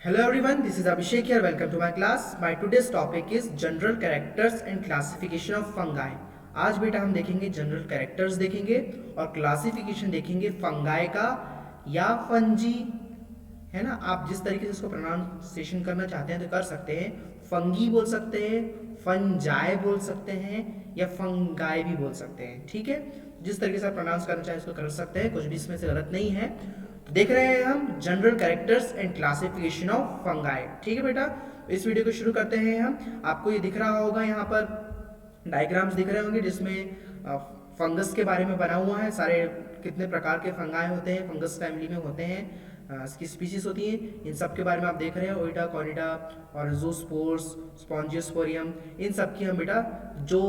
Hello everyone, this is Abhishek here. Welcome to my class. My today's topic is general characters and classification of fungi. आज बेटा हम देखेंगे general characters देखेंगे और classification देखेंगे fungi का या फंजी, है ना। आप जिस तरीके से इसको प्रोनाउंसिएशन करना चाहते हैं तो कर सकते हैं। फंगी बोल सकते हैं, फंजाई बोल सकते हैं या फंगाई भी बोल सकते हैं, ठीक है। जिस तरीके से आप प्रोनाउंस करना चाहें उसको कर सकते हैं, कुछ भी इसमें से गलत नहीं है। देख रहे हैं हम general characters and classification of fungi, ठीक है बेटा। इस वीडियो को शुरू करते हैं हम। आपको ये दिख रहा होगा, यहाँ पर डायग्राम्स दिख रहे होंगे जिसमें फंगस के बारे में बना हुआ है। सारे कितने प्रकार के फंगाई होते हैं, फंगस फैमिली में होते हैं, इसकी स्पीशीज होती हैं, इन सब के बारे में आप देख रहे हैं। ओइडा, कॉनिडा और ज़ूस्पोर्स, स्पॉन्जियोस्पोरियम, इन सब की हम बेटा जो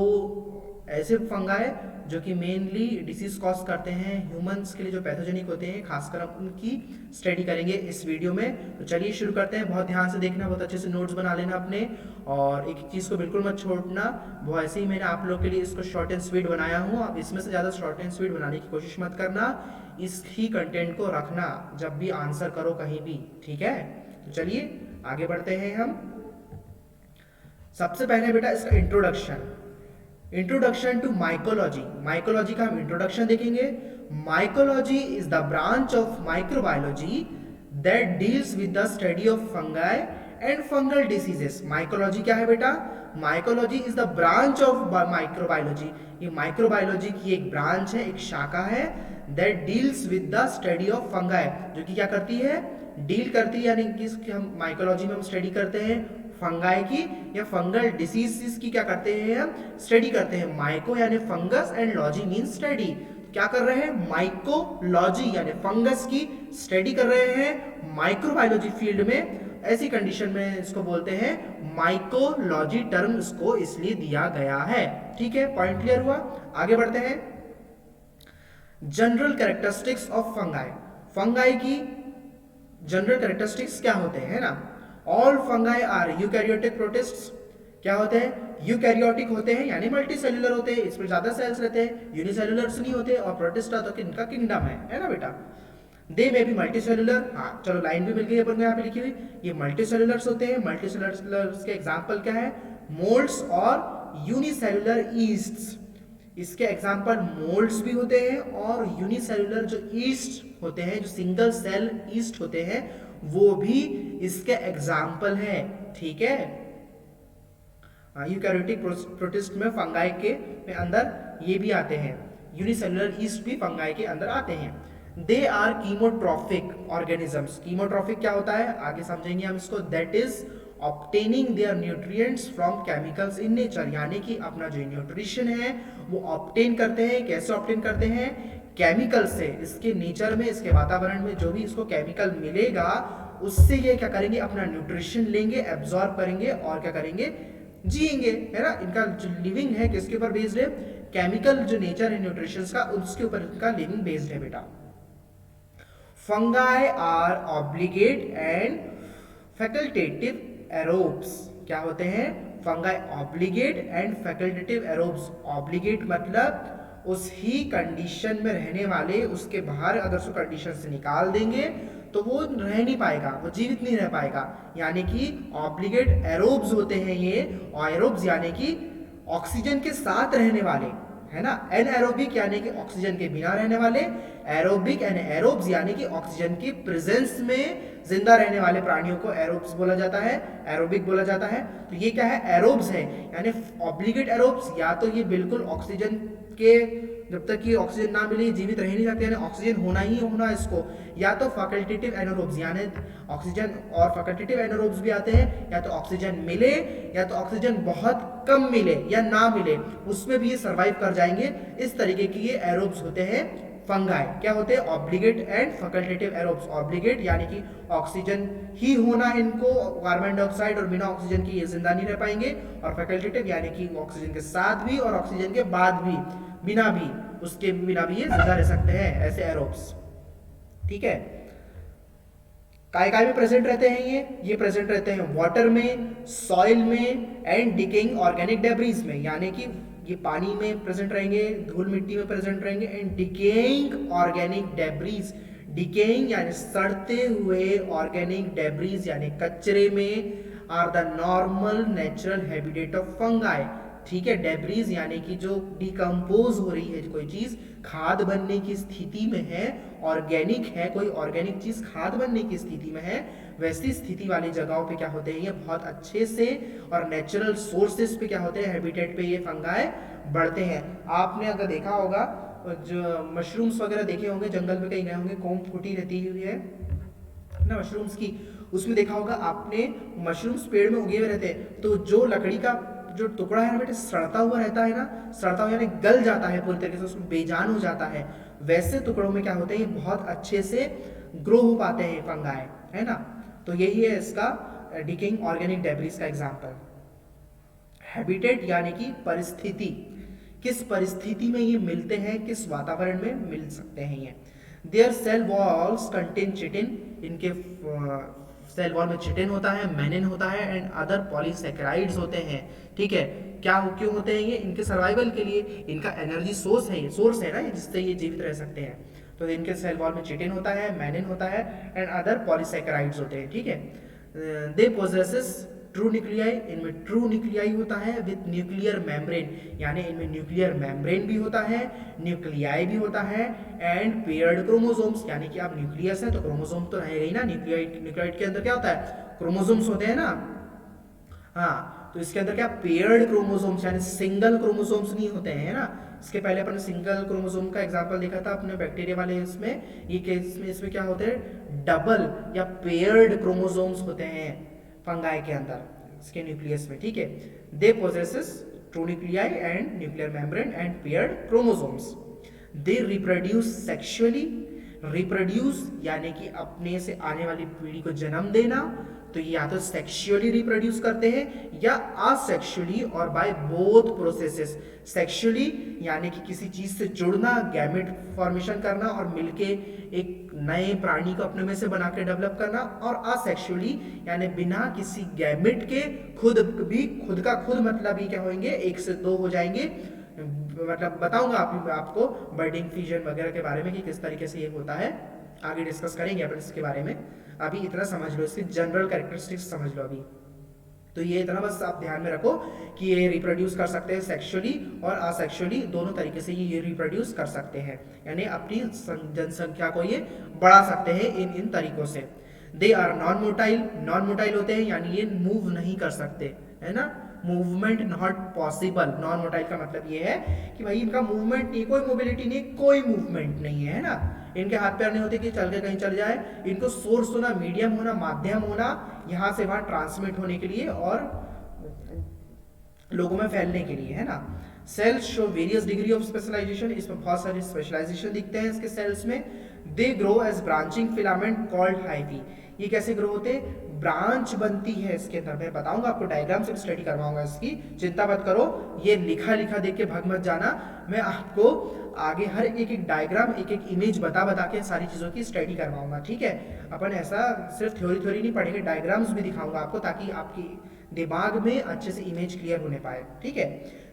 ऐसे फंगाई जो कि मेनली डिसीज कॉज करते हैं ह्यूमंस के लिए, जो पैथोजेनिक होते हैं, खासकर हम उनकी स्टडी करेंगे इस वीडियो में। तो चलिए शुरू करते हैं। बहुत ध्यान से देखना, बहुत अच्छे से नोट्स बना लेना अपने, और एक चीज़ को बिल्कुल मत छोड़ना। वो ऐसे ही मैंने आप लोग के लिए इसको शॉर्ट एंड स्वीट बनाया हूँ, आप इसमें से ज़्यादा शॉर्ट एंड स्वीट बनाने की कोशिश मत करना। इस ही कंटेंट को रखना जब भी आंसर करो कहीं भी, ठीक है। तो चलिए आगे बढ़ते हैं हम। सबसे पहले बेटा इसका इंट्रोडक्शन टू माइकोलॉजी। माइकोलॉजी का हम इंट्रोडक्शन देखेंगे। Mycology is the branch of microbiology that deals with the study of fungi and fungal diseases. Mycology क्या है बेटा? Mycology is the branch of microbiology. ये माइक्रोबायोलॉजी की एक ब्रांच है, एक शाखा है, that deals with the study of fungi, जो कि क्या करती है? डील करती है, यानी कि हम माइकोलॉजी में हम स्टडी करते हैं फंगाई की या फंगल डिसीज की, क्या करते हैं हम? स्टडी करते हैं। माइको यानी fungus and logy mean study. क्या कर रहे हैं? माइकोलॉजी यानी फंगस की स्टडी कर रहे हैं माइक्रोबायोलॉजी फील्ड में। ऐसी कंडीशन में इसको बोलते हैं माइकोलॉजी, टर्म इसको इसलिए दिया गया है, ठीक है। पॉइंट क्लियर हुआ? आगे बढ़ते हैं। General characteristics of fungi. Fungi की जनरल कैरेक्टरिस्टिक्स क्या होते हैं, है ना। All fungi are eukaryotic protists. क्या होते हैं? यूकैरियोटिक होते हैं, यानी मल्टीसेल्युलर होते हैं, इसमें ज्यादा सेल्स रहते हैं, यूनिसेल्युलर्स नहीं होते। और प्रोटिस्टा तो इनका किंगडम है ना बेटा। दे में भी मल्टीसेल्युलर, हाँ चलो लाइन भी मिल गई अपन को यहाँ पे लिखी हुई। ये मल्टीसेल्युलर्स होते हैं। मल्टीसेल्युलर्स के एग्जाम्पल क्या है? मोल्ड्स और यूनिसेल्युलर ईस्ट्स। इसके एग्जाम्पल मोल्ड्स भी होते हैं और यूनिसेल्युलर जो ईस्ट होते हैं, जो सिंगल सेल ईस्ट होते हैं, वो भी इसके एग्जाम्पल है, ठीक है। यूकैरियोटिक प्रोटिस्ट में फंगाई के में अंदर ये भी आते हैं, यूनिसेल्युलर ईस्ट भी फंगाई के अंदर आते हैं। They are chemotrophic organisms. Chemotrophic क्या होता है आगे समझेंगे हम इसको। That is obtaining their nutrients from chemicals in nature, यानी कि अपना जो न्यूट्रिशन है वो ऑब्टेन करते हैं। कैसे ऑब्टेन करते हैं? केमिकल से। इसके नेचर में, इसके वातावरण में जो भी इसको केमिकल मिलेगा उससे ये क्या करेंगे? अपना न्यूट्रिशन लेंगे, एब्जॉर्ब करेंगे और क्या करेंगे? जिएंगे, है ना। इनका जो लिविंग है किसके ऊपर बेस्ड है? केमिकल जो नेचर है न्यूट्रिशन का, उसके ऊपर इनका लिविंग बेस्ड है बेटा। Fungi are obligate and facultative aerobes. क्या होते हैं? Fungi obligate and facultative aerobes. Obligate मतलब उस ही कंडीशन में रहने वाले, उसके बाहर अगर उसको कंडीशन से निकाल देंगे तो वो रह नहीं पाएगा, वो जीवित नहीं रह पाएगा। यानी कि ऑब्लिगेट एरोब्स होते हैं ये। एरोब्स यानी कि ऑक्सीजन के साथ रहने वाले, है ना। एनएरोबिक यानी कि ऑक्सीजन के बिना रहने वाले। एरोबिक एंड एरोब्स यानी कि ऑक्सीजन की प्रेजेंस में जिंदा रहने वाले प्राणियों को एरोब्स बोला जाता है, एरोबिक बोला जाता है। तो ये क्या है? एरोब्स है, यानी ऑब्लिगेट एरोब्स। या तो ये बिल्कुल ऑक्सीजन के, जब तक कि ऑक्सीजन ना मिले जीवित रह नहीं सकते, यानी ऑक्सीजन होना ही होना इसको। या तो फैकल्टेटिव एनारोब्स, यानी ऑक्सीजन और फैकल्टेटिव एनारोब्स भी आते हैं। या तो ऑक्सीजन मिले या तो ऑक्सीजन बहुत कम मिले या ना मिले, उसमें भी ये सर्वाइव कर जाएंगे। इस तरीके की ये एरोब्स होते हैं फंगाई। क्या होते हैं? Obligate and facultative aerobes. Obligate यानी कि ऑक्सीजन ही होना इनको, कार्बन डाइऑक्साइड, और बिना ऑक्सीजन के ये जिंदा नहीं रह पाएंगे। और फैकल्टेटिव यानी कि ऑक्सीजन के साथ भी और ऑक्सीजन के बाद भी, बिना भी, उसके बिना भी ये जिंदा रह सकते हैं, ऐसे एरोब्स, ठीक है। काय में प्रेजेंट रहते हैं ये प्रेजेंट रहते हैं वाटर में, सॉइल में एंड डिकेइंग ऑर्गेनिक डेब्रीज में। यानी कि ये पानी में प्रेजेंट रहेंगे, धूल मिट्टी में प्रेजेंट रहेंगे, and decaying organic debris. Decaying यानी सड़ते हुए, ऑर्गेनिक डेब्रीज यानी कचरे में, are the normal natural habitat of fungi. ठीक है, डेब्रीज यानी कि जो डिकम्पोज हो रही है कोई चीज, खाद बनने की स्थिति में है, ऑर्गेनिक है, कोई ऑर्गेनिक चीज खाद बनने की स्थिति में है, वैसी स्थिति वाली जगहों पे क्या होते हैं ये बहुत अच्छे से, और नेचुरल सोर्सेस पे क्या होते हैं, हैबिटेट पे ये फंगाई बढ़ते हैं। आपने अगर देखा होगा, जो मशरूम्स वगैरह देखे होंगे, जंगल में कहीं गए होंगे, कोम फूटी रहती हुई है ना मशरूम्स की, उसमें देखा होगा आपने, मशरूम्स पेड़ में उगे हुए रहते हैं, तो जो लकड़ी का जो टुकड़ा है ना बेटे, सड़ता हुआ रहता है ना, सड़ता हुआ यानी गल जाता है पूरी तरीके से, उसमें बेजान हो जाता है, वैसे टुकड़ों में क्या होते हैं, ये बहुत अच्छे से ग्रो हो पाते हैं फंगाई, है ना। तो यही है इसका डिकेइंग ऑर्गेनिक डेब्रिस का एग्जांपल। हैबिटेट यानी कि परिस्थिति, किस परिस्थिति में ये मिलते हैं, किस वातावरण में मिल सकते हैं ये। Their cell walls contain chitin, इनके सेल वॉल में चिटिन होता है, मेनिन होता है, एंड अदर पॉलीसेकेराइड्स होते हैं। ठीक है, क्या क्यों होते हैं ये, इनके सर्वाइवल के लिए, इनका एनर्जी सोर्स है, ये सोर्स है ना, जिससे ये जीवित रह सकते हैं। तो इनके सेल वॉल में चिटिन होता है, मेनिन होता है, एंड अदर पॉलीसेकेराइड्स होते हैं। ठीक है, दे पोजेसेस ट्रू न्यूक्लियाई, इनमें ट्रू न्यूक्लियाई होता है विद न्यूक्लियर मेम्ब्रेन, यानी इनमें न्यूक्लियर मेम्ब्रेन भी होता है, न्यूक्लियाई भी होता है, एंड पेयर्ड क्रोमोसोम्स, यानी कि आप न्यूक्लियस है तो क्रोमोसोम तो रहेगा ही ना, न्यूक्लियोइड के अंदर क्या होता है, क्रोमोसोम्स होते हैं ना। हाँ, तो इसके अंदर क्या पेयर्ड क्रोमोसोम्स, यानी सिंगल क्रोमोसोम्स नहीं होते हैं ना। इसके पहले अपन सिंगल क्रोमोसोम का एग्जांपल देखा था अपने बैक्टीरिया वाले इसमें, ये केस में इसमें क्या होते हैं, डबल या पेयर्ड क्रोमोसोम्स होते हैं फंगाई के अंदर, इसके न्यूक्लियस में। ठीक है, they possesses true nuclei and nuclear membrane and paired chromosomes. They reproduce sexually, reproduce यानी कि अपने से आने वाली पीढ़ी को जन्म देना, तो ये या तो सेक्सुअली रिप्रोड्यूस करते हैं या असेक्सुअली, और बाय बोथ प्रोसेसेस। सेक्सुअली यानी कि किसी चीज से जुड़ना, गैमेट फॉर्मेशन करना और मिलके एक नए प्राणी को अपने में से बना के डेवलप करना, और असेक्सुअली यानी बिना किसी गैमेट के खुद का खुद मतलब ही क्या होंगे, एक से दो हो जाएंगे। मतलब बताऊंगा आपको बर्डिंग फ्यूजन वगैरह के बारे में कि किस तरीके से ये होता है, आगे डिस्कस करेंगे अपन इसके बारे में। अभी इतना समझ लो, इसकी जनरल कैरेक्टरिस्टिक्स समझ लो अभी। तो ये इतना बस आप ध्यान में रखो कि ये रिप्रोड्यूस कर सकते हैं सेक्सुअली और असेक्सुअली, दोनों तरीके से ये रिप्रोड्यूस कर सकते हैं, यानी अपनी जनसंख्या को ये बढ़ा सकते हैं इन तरीकों से। They are non motile, non motile होते हैं यानी ये मूव नहीं कर सकते, है ना, movement not possible. Non motile का मतलब ये है कि भाई इनका मूवमेंट नहीं, कोई मोबिलिटी नहीं, कोई मूवमेंट नहीं है ना, इनके हाथ पैर नहीं होते कि चल के कहीं चल जाए, इनको सोर्स होना, मीडियम होना, माध्यम होना, यहाँ से वहाँ ट्रांसमिट होने के लिए और लोगों में फैलने के लिए, है ना। Cells show various degree of specialization, इसमें बहुत सारे स्पेशलाइजेशन दिखते हैं इसके सेल्स में। They grow as branching filament called hyphae, ये कैसे ग्रो होते हैं, ब्रांच बनती है इसके अंदर, मैं बताऊंगा आपको, डायग्राम से स्टडी करवाऊंगा इसकी, चिंता मत करो, ये लिखा देख के भाग मत जाना, मैं आपको आगे हर एक डायग्राम, एक इमेज बता के सारी चीजों की स्टडी करवाऊंगा। ठीक है, अपन ऐसा सिर्फ थ्योरी नहीं पढ़ेंगे, डायग्राम्स भी दिखाऊंगा आपको, ताकि आपकी दिमाग में अच्छे से इमेज क्लियर होने पाए। ठीक है,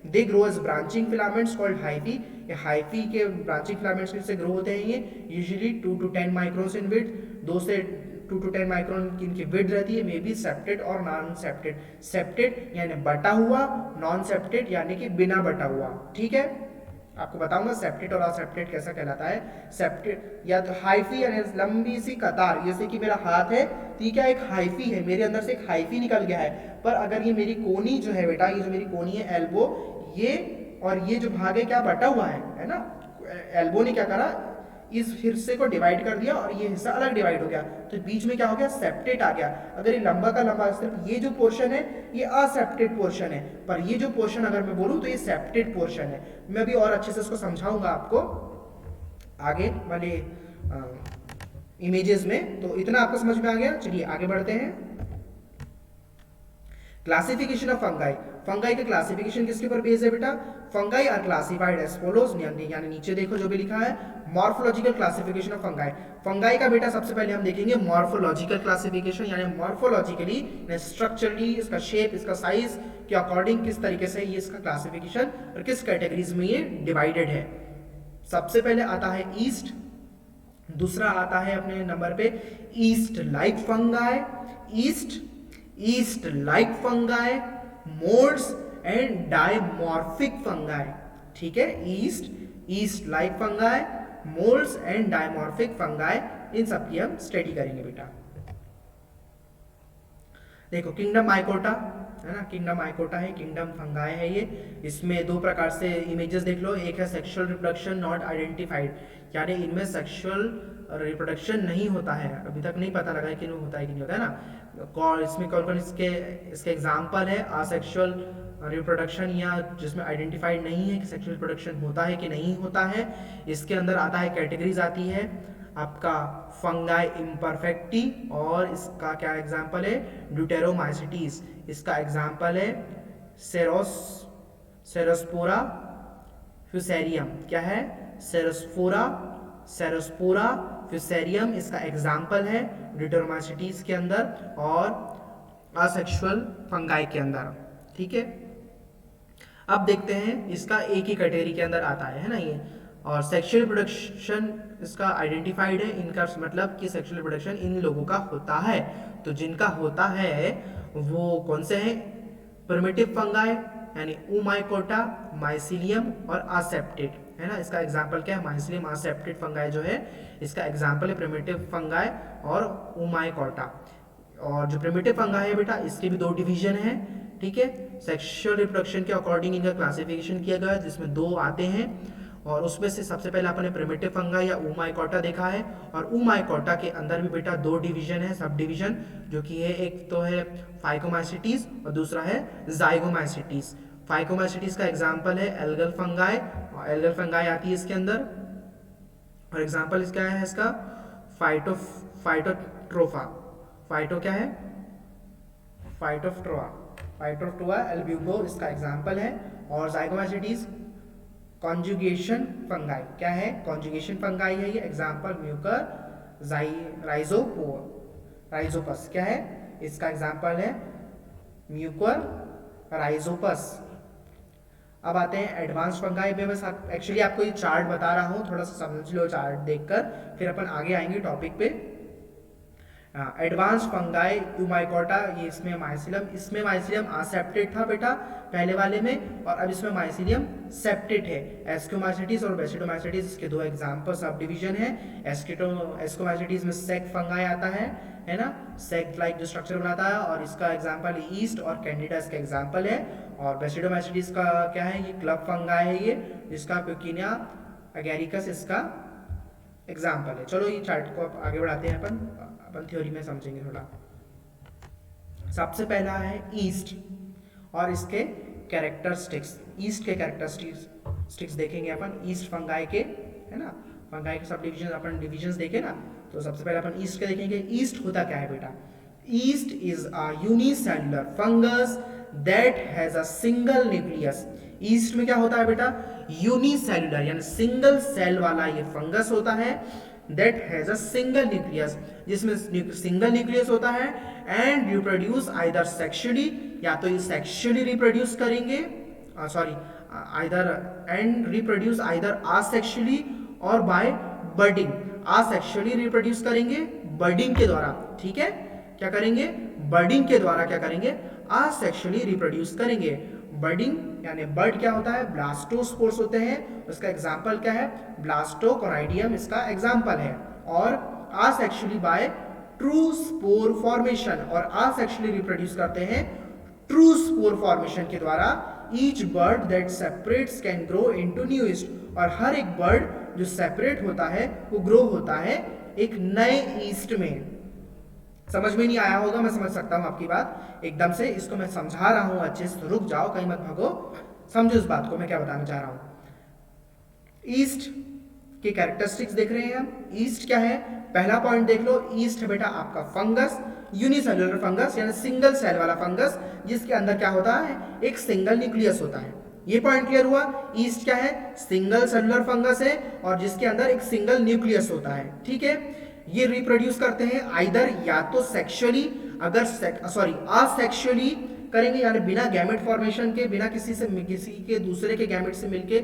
they grow as branching filaments called hyphae, ये हाइफी के ब्रांचिंग फिलामेंट्स से ग्रो होते हैं, ये usually 2 to 10 micron in width, 2 से 2 to 10 माइक्रोन की इनकी विड्थ रहती है, मे बी सेप्टेड और नॉन सेप्टेड। सेप्टेड यानी बटा हुआ, नॉन सेप्टेड यानी कि बिना बटा हुआ। ठीक है, आपको बताऊंगा सेप्टेड और असेप्टेड कैसा कहलाता है। सेप्टेड या तो हाइफी यानी लंबी सी कतार, जैसे कि मेरा हाथ है, तो ये क्या एक हाइफी है, मेरे अंदर से एक हाइफी निकल गया है, पर अगर ये मेरी कोनी जो है बेटा, ये जो मेरी कोनी है एल्बो, ये और ये जो भाग है क्या बटा हुआ है ना, एल्बो ने क्या करा, इस हिस्से को डिवाइड कर दिया और ये हिस्सा अलग डिवाइड हो गया, तो बीच में क्या हो गया, सेप्टेड आ गया। अगर ये लंबा का लंबा, सिर्फ ये जो पोर्शन है ये असेप्टेड पोर्शन है, पर ये जो पोर्शन अगर मैं बोलूं तो ये सेप्टेड पोर्शन है। मैं अभी और अच्छे से इसको समझाऊंगा आपको आगे वाले इमेजेस में, तो इतना आपको समझ में आ गया। चलिए आगे बढ़ते हैं। क्लासिफिकेशन ऑफ फंगाई, फंगाई का क्लासिफिकेशन किसके ऊपर बेस्ड है बेटा, fungi are classified as follows, यानी नीचे देखो जो भी लिखा है, morphological classification of fungi. Fungi का बेटा सबसे पहले हम देखेंगे मॉर्फोलॉजिकल क्लासिफिकेशन, यानी मॉर्फोलॉजिकली, स्ट्रक्चरली, इसका शेप, इसका साइज के अकॉर्डिंग किस तरीके से ये इसका क्लासिफिकेशन और किस कैटेगरीज में ये डिवाइडेड है। सबसे पहले आता है ईस्ट, दूसरा आता है अपने नंबर पे yeast like fungi, yeast like fungi, molds and dimorphic fungi. ठीक है, yeast like fungi, molds and dimorphic fungi, इन सब की हम स्टडी करेंगे बेटा। देखो किंगडम माइकोटा है ना, किंगडम माइकोटा है, किंगडम फंगाई है ये। इसमें दो प्रकार से इमेजेस देख लो, एक है सेक्सुअल रिप्रोडक्शन नॉट आइडेंटिफाइड, यानी इनमें सेक्सुअल रिप्रोडक्शन नहीं होता है, अभी तक नहीं पता लगा है कि होता है कि नहीं होता है ना। इसमें कौन कौन इसके एग्जाम्पल है, असेक्सुअल रिप्रोडक्शन या जिसमें आइडेंटिफाइड नहीं है कि सेक्सुअल रिप्रोडक्शन होता है कि नहीं होता है। इसके अंदर आता है, कैटेगरीज आती है आपका फंगाई इम्परफेक्टी, और इसका क्या एग्जाम्पल है, ड्यूटेरोमाइसिटीज, इसका एग्जाम्पल है सेरोस्पोरा फ्यूसेरियम। क्या है, सेरोस्पोरा फ्यूसेरियम इसका एग्जाम्पल है ड्यूटेरोमाइसिटीज के अंदर और असेक्सुअल फंगाई के अंदर। ठीक है, अब देखते हैं इसका एक ही कैटेगरी के अंदर आता है ना ये, और सेक्सुअल रिप्रोडक्शन इसका आइडेंटिफाइड है, इनका मतलब कि सेक्सुअल रिप्रोडक्शन इन लोगों का होता है। तो जिनका होता है वो कौन से हैं, प्रिमिटिव फंगाई यानी ओमाइकोटा, माइसिलियम और असेप्टेड है ना। इसका एग्जाम्पल क्या है, माइसिलियम असेप्टेड फंगाई जो है इसका एग्जाम्पल है प्रिमिटिव फंगाई और ओमाइकोटा। और जो प्रिमिटिव फंगाई है बेटा, इसके भी दो डिवीजन है। ठीक है, सेक्सुअल रिप्रोडक्शन के अकॉर्डिंग इनका क्लासिफिकेशन किया गया है, जिसमें दो आते हैं, और उसमें से सबसे पहले आपने प्रिमिटिव फंगाई या ओमाइकोटा देखा है। और ओमाइकोटा के अंदर भी बेटा दो डिवीजन है, सब डिवीजन, जो कि है एक तो है फाइकोमाइसिटीज और दूसरा है जाइगोमाइसिटीज। फाइकोमाइसिटीज का एग्जाम्पल है एल्गल फंगाई, और एल्गल फंगाई आती है इसके अंदर, और एग्जाम्पल इसका है इसका फाइटोट्रोफा, फाइटो क्या है, फाइटोट्रोआ एल्ब्यूगो इसका एग्जाम्पल है। और जाइगोमाइसिटीज कॉन्जुगेशन फंगाई, क्या है, कॉन्जुगेशन फंगाई है ये, एग्जाम्पल म्यूकर राइजोपस, क्या है, इसका एग्जाम्पल है म्यूकर राइजोपस। अब आते हैं एडवांस फंगाई में, बस एक्चुअली आपको ये चार्ट बता रहा हूँ, थोड़ा सा समझ लो चार्ट देखकर, फिर अपन आगे आएंगे टॉपिक पे। एडवांस फंगाई ओमाइकोटा, ये इसमें माइसिलियम असेप्टेड था बेटा पहले वाले में, और अब इसमें माइसिलियम सेप्टेड है। एस्कोमाइसिटीज और बेसिडोमाइसिटीज इसके दो एग्जांपल सब डिवीजन है। एस्कोमाइसिटीज में सेक फंगाई आता है ना, सेक लाइक जो स्ट्रक्चर बनाता है, और इसका एग्जांपल ईस्ट और कैंडिडा इसका एग्जांपल है। और बेसिडोमाइसिटीज का क्या है, ये क्लब फंगाई है ये, जिसका प्यूकिनिया एगेरिकस इसका एग्जांपल है। चलो ये चार्ट को आगे बढ़ाते हैं अपन थ्योरी में समझेंगे थोड़ा। सबसे पहला है ईस्ट और इसके कैरेक्टरिस्टिक्स, ईस्ट के कैरेक्टरिस्टिक्स देखेंगे अपन ईस्ट फंगाई के, है ना, फंगाई के सब डिवीजन अपन डिवीजंस देखे ना, तो सबसे पहले अपन ईस्ट के देखेंगे। ईस्ट होता क्या है बेटा, east is a unicellular fungus that has a single nucleus. East में क्या होता है बेटा, यूनिसेलुलर यानी सिंगल सेल वाला ये फंगस होता है, that has a single nucleus, जिसमें सिंगल न्यूक्लियस होता है, एंड रिप्रोड्यूस आइदर सेक्सुअली, या तो ये सेक्सुअली रिप्रोड्यूस करेंगे, एंड रिप्रोड्यूस आइदर असेक्सुअली और बाय बर्डिंग। असेक्सुअली रिप्रोड्यूस करेंगे बर्डिंग के द्वारा, ठीक है, क्या करेंगे, बर्डिंग के द्वारा क्या करेंगे, असेक्सुअली रिप्रोड्यूस करेंगे। बर्डिंग यानी बर्ड क्या होता है, ब्लास्टोस्पोर्स होते हैं, उसका एग्जाम्पल क्या है, ब्लास्टोकोराइडियम इसका एग्जाम्पल है। और asexually by true spore formation, और असेक्सुअली रिप्रोड्यूस करते हैं ट्रू स्पोर फॉर्मेशन के द्वारा। Each bird that separates can grow into new east, और हर एक बर्ड जो सेपरेट होता है वो ग्रो होता है एक नए ईस्ट में। समझ में नहीं आया होगा, मैं समझ सकता हूं आपकी बात एकदम से, इसको मैं समझा रहा हूं अच्छे से, रुक जाओ कहीं मत भागो, समझो इस बात को मैं क्या बताना चाह रहा हूं। ईस्ट के कैरेक्टरिस्टिक्स देख रहे हैं हम। ईस्ट क्या है, पहला पॉइंट देख लो, ईस्ट है बेटा आपका फंगस, यूनिसेलुलर फंगस यानी सिंगल सेल वाला फंगस, जिसके अंदर क्या होता है, एक सिंगल न्यूक्लियस होता है। ये पॉइंट क्लियर हुआ। ईस्ट क्या है, सिंगल सेलुलर फंगस है और जिसके अंदर एक सिंगल न्यूक्लियस होता है, ठीक है। ये रिप्रोड्यूस करते हैं आइदर या तो सेक्सुअली, अगर असेक्सुअली करेंगे यानी बिना गैमेट फॉर्मेशन के, बिना किसी के दूसरे के गैमेट से मिलके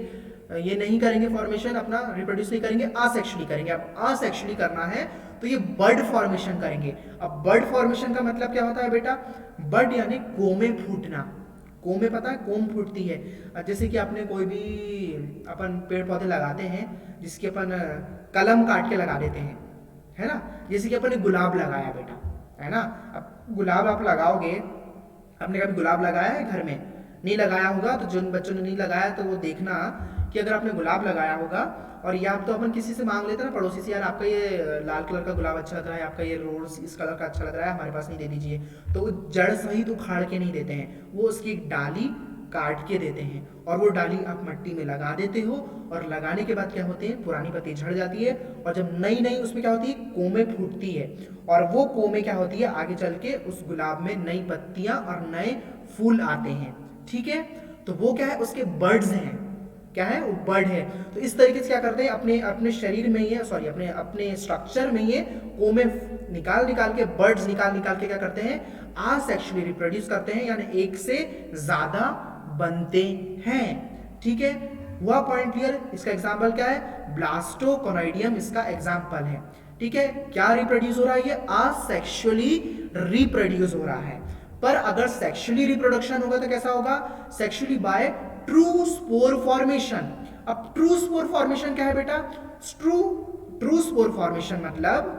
ये नहीं करेंगे फॉर्मेशन, अपना रिप्रोड्यूस नहीं करेंगे, असेक्सुअली करेंगे। अब असेक्सुअली करना है तो ये बर्ड फॉर्मेशन करेंगे। अब बर्ड फॉर्मेशन का मतलब क्या होता है बेटा? बर्ड यानी कोमे फूटना। कोमे पता है, कोम फूटती है। जैसे कि आपने कोई भी अपन पेड़ पौधे लगाते हैं जिसके अपन कलम काट के लगा देते हैं, है ना। जैसे कि अपन ने गुलाब लगाया बेटा, है ना। अब गुलाब आप लगाओगे, आपने कभी गुलाब लगाया है घर में? नहीं लगाया होगा, तो जिन बच्चों ने नहीं लगाया तो वो देखना कि अगर आपने गुलाब लगाया होगा और या तो अपन किसी से मांग लेते ना, पड़ोसी से, यार आपका ये लाल कलर का गुलाब अच्छा लग रहा है, आपका ये रोज इस कलर का अच्छा लग रहा है, हमारे पास नहीं दे दीजिए। तो वो जड़ सहित उखाड़ के नहीं देते हैं, वो उसकी डाली काट के देते हैं और वो डाली आप मिट्टी में लगा देते हो। और लगाने के बाद क्या होते हैं, पुरानी पत्ती झड़ जाती है और जब नई नई उसमें क्या होती है, कोमे फूटती है। और वो कोमे क्या होती है, आगे चल के उस गुलाब में नई पत्तियां और नए फूल आते हैं। ठीक है, तो वो क्या है, उसके बर्ड्स हैं। क्या है, वो बर्ड है। तो इस तरीके से क्या करते हैं, अपने अपने शरीर में ये, सॉरी अपने अपने स्ट्रक्चर में ये कोमे निकाल निकाल के, बर्ड्स निकाल निकाल के क्या करते हैं, असेक्सुअली रिप्रोड्यूस करते हैं, यानी एक से ज्यादा बनते हैं। ठीक है, हुआ पॉइंट क्लियर? इसका एग्जाम्पल क्या है, ब्लास्टोकोनोइडियम इसका एग्जाम्पल है। ठीक है, क्या रिप्रोड्यूस हो रहा है, ये असेक्सुअली रिप्रोड्यूस हो रहा है। पर अगर सेक्सुअली रिप्रोडक्शन होगा तो कैसा होगा, sexually by true spore formation. अब ट्रू स्पोर फॉर्मेशन क्या है बेटा? ट्रू स्पोर फॉर्मेशन मतलब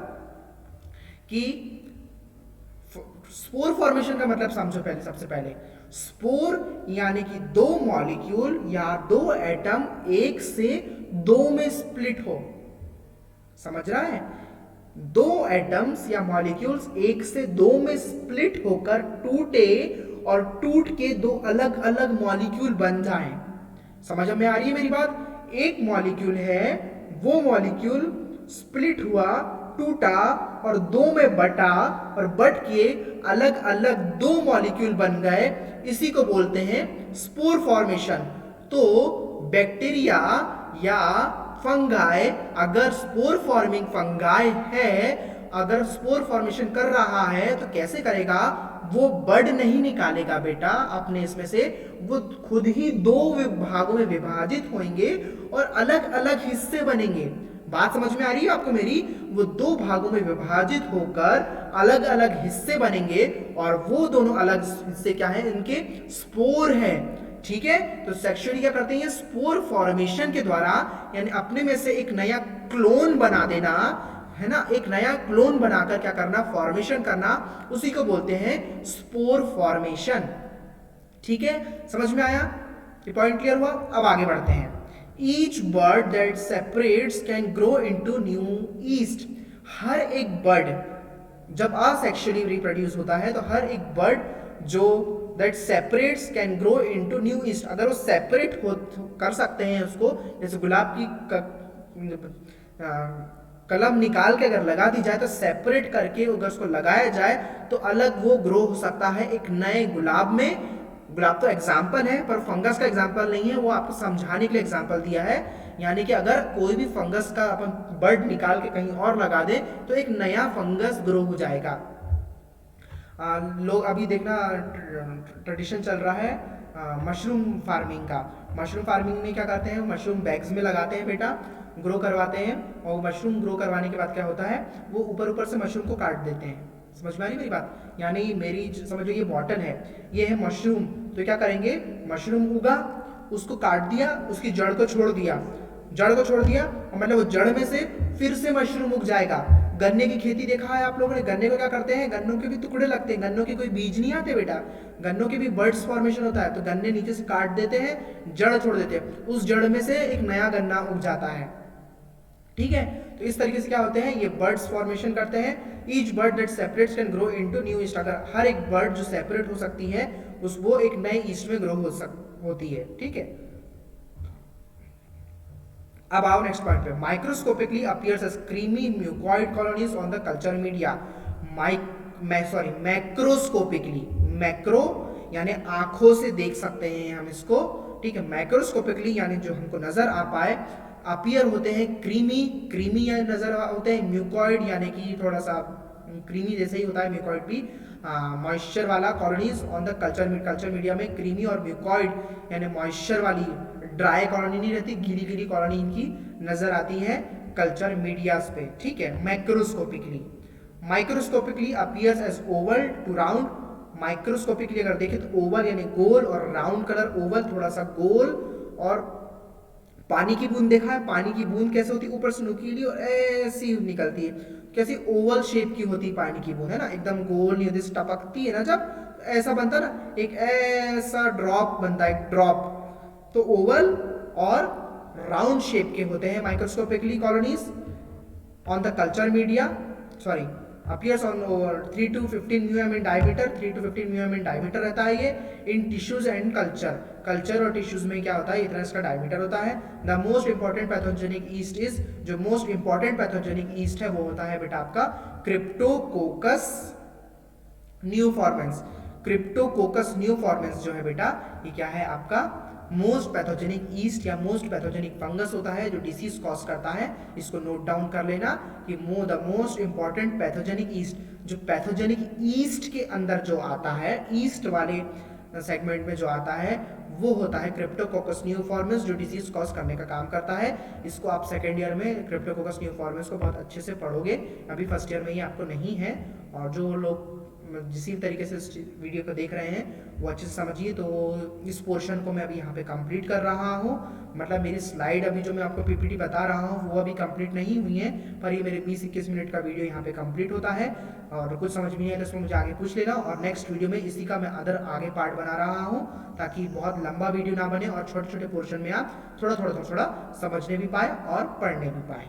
कि स्पोर फॉर्मेशन का मतलब समझो पहले, सबसे पहले स्पोर यानी कि दो मॉलिक्यूल या दो एटम एक से दो में स्प्लिट हो। समझ रहा है? दो एटम्स या मॉलिक्यूल्स एक से दो में स्प्लिट होकर टूटे और टूट के दो अलग अलग मॉलिक्यूल बन जाएं। समझ में आ रही है मेरी बात? एक मॉलिक्यूल है, वो मॉलिक्यूल स्प्लिट हुआ, टूटा और दो में बटा और बट के अलग अलग दो मॉलिक्यूल बन गए, इसी को बोलते हैं स्पोर फॉर्मेशन। तो बैक्टीरिया या फंगाई अगर स्पोर फॉर्मिंग फंगाई है, अगर स्पोर फॉर्मेशन कर रहा है तो कैसे करेगा, वो बर्ड नहीं निकालेगा बेटा अपने इसमें से, वो खुद ही दो भागों में विभाजित होंगे और अलग अलग हिस्से बनेंगे। बात समझ में आ रही है आपको मेरी? वो दो भागों में विभाजित होकर अलग अलग हिस्से बनेंगे और वो दोनों अलग हिस्से क्या है, इनके स्पोर हैं। ठीक है, तो सेक्सुअली क्या करते हैं, स्पोर फॉर्मेशन के द्वारा, यानी अपने में से एक नया क्लोन बना देना, है ना, एक नया क्लोन बनाकर क्या करना, फॉर्मेशन करना, उसी को बोलते हैं स्पोर फॉर्मेशन। ठीक है, समझ में आया? ये पॉइंट क्लियर हुआ? अब आगे बढ़ते हैं। Each bird that separates can grow into new yeast. हर एक बर्ड जब असेक्सुअली रिप्रोड्यूस होता है तो हर एक बर्ड जो that separates can grow into new yeast, अगर वो सेपरेट कर सकते हैं उसको, जैसे गुलाब की कलम निकाल के अगर लगा दी जाए तो सेपरेट करके अगर उसको लगाया जाए तो अलग वो ग्रो हो सकता है एक नए गुलाब में। गुलाब तो एग्जाम्पल है पर फंगस का एग्जाम्पल नहीं है, वो आपको समझाने के लिए एग्जाम्पल दिया है। यानी कि अगर कोई भी फंगस का अपन बर्ड निकाल के कहीं और लगा दे तो एक नया फंगस ग्रो हो जाएगा। लोग अभी देखना ट्रेडिशन चल रहा है मशरूम फार्मिंग का। मशरूम फार्मिंग में क्या करते हैं, मशरूम बैग्स में लगाते हैं बेटा, ग्रो करवाते हैं, और मशरूम ग्रो करवाने के बाद क्या होता है, वो ऊपर ऊपर से मशरूम को काट देते हैं। समझ में आ रही मेरी बात? यानी मेरी समझो ये बॉटल है, ये है मशरूम, तो क्या करेंगे, मशरूम उगा, उसको काट दिया, उसकी जड़ को छोड़ दिया, जड़ को छोड़ दिया, और मतलब वो जड़ में से फिर से मशरूम उग जाएगा। गन्ने की खेती देखा है आप लोगों ने? गन्ने को क्या करते हैं, गन्नों के भी टुकड़े लगते हैं, गन्नों के कोई बीज नहीं आते बेटा, गन्नों के भी बर्ड्स फॉर्मेशन होता है। तो गन्ने नीचे से काट देते हैं, जड़ छोड़ देते हैं, उस जड़ में से एक नया गन्ना उग जाता है। ठीक है, तो इस तरीके से क्या होते हैं, ये बर्ड्स फॉर्मेशन करते हैं। Each bird that separates can grow into new east, अगर हर एक बर्ड जो सेपरेट हो सकती है उस वो एक नए ईस्ट में ग्रो होती है। ठीक है, अब आओ नेक्स्ट पॉइंट पे। Microscopically appears as creamy mucoid colonies on the culture media. Macroscopically, macro यानी आंखों से देख सकते हैं हम इसको, ठीक है। मैक्रोस्कोपिकली यानी जो हमको नजर आ पाए, अपीयर होते हैं क्रीमी, क्रीमी या नजर होते हैं, म्यूकॉइड यानी कि थोड़ा सा क्रीमी जैसे ही होता है म्यूकॉइड भी, मॉइस्चर वाला, colonies on the culture media में क्रीमी और म्यूकॉइड यानी मॉइस्चर वाली ड्राई कॉलोनी नहीं रहती, गीली गीली कॉलोनी इनकी नजर आती है कल्चर मीडियाज पे, ठीक है। Microscopically appears as oval to round. Microscopically अगर देखें तो ओवल यानी गोल, और राउंड कलर ओवल थोड़ा सा गोल। और पानी की बूंद देखा है, पानी की बूंद कैसे होती है, ऊपर से नुकीली और ऐसी निकलती है, कैसी ओवल शेप की होती है पानी की बूंद, है ना, एकदम गोल नहीं होती, टपकती है ना जब, ऐसा बनता है ना, एक ऐसा ड्रॉप बनता है, एक ड्रॉप। तो ओवल और राउंड शेप के होते हैं microscopically colonies on the culture media, sorry appears on over 3 to 15 mm in diameter, 3 to 15 mm in diameter रहता है ये in tissues and कल्चर और टिश्यूज में क्या होता है, इतना इसका डायमीटर होता है। The most important pathogenic east is, जो मोस्ट इंपॉर्टेंट पैथोजेनिक ईस्ट है वो होता है बेटा आपका क्रिप्टोकोकस न्यूफॉर्मेंस। क्रिप्टोकोकस न्यूफॉर्मेंस जो है बेटा, ये क्या है आपका मोस्ट पैथोजेनिक ईस्ट या मोस्ट पैथोजेनिक फंगस होता है जो डिसीज कॉज करता है। इसको नोट डाउन कर लेना कि the most important pathogenic east, जो पैथोजेनिक ईस्ट के अंदर जो आता है, ईस्ट वाले सेगमेंट में जो आता है वो होता है क्रिप्टोकोकस न्यूफॉर्मेंस, जो डिजीज कॉज करने का काम करता है। इसको आप सेकेंड ईयर में क्रिप्टोकोकस न्यूफॉर्मेंस को बहुत अच्छे से पढ़ोगे, अभी फर्स्ट ईयर में ये आपको नहीं है। और जो लोग जिस तरीके से इस वीडियो को देख रहे हैं वो अच्छे से समझिए। तो इस पोर्शन को मैं अभी यहाँ पे कंप्लीट कर रहा हूँ, मतलब मेरी स्लाइड अभी जो मैं आपको पीपीटी बता रहा हूँ वो अभी कंप्लीट नहीं हुई है, पर ये मेरे 20-21 मिनट का वीडियो यहाँ पे कंप्लीट होता है। और कुछ समझ में नहीं आया तो उसमें मुझे आगे पूछ लेना, और नेक्स्ट वीडियो में इसी का मैं अदर आगे पार्ट बना रहा हूँ, ताकि बहुत लंबा वीडियो ना बने और छोटे छोटे पोर्शन में आप थोड़ा समझने भी पाए और पढ़ने भी पाए।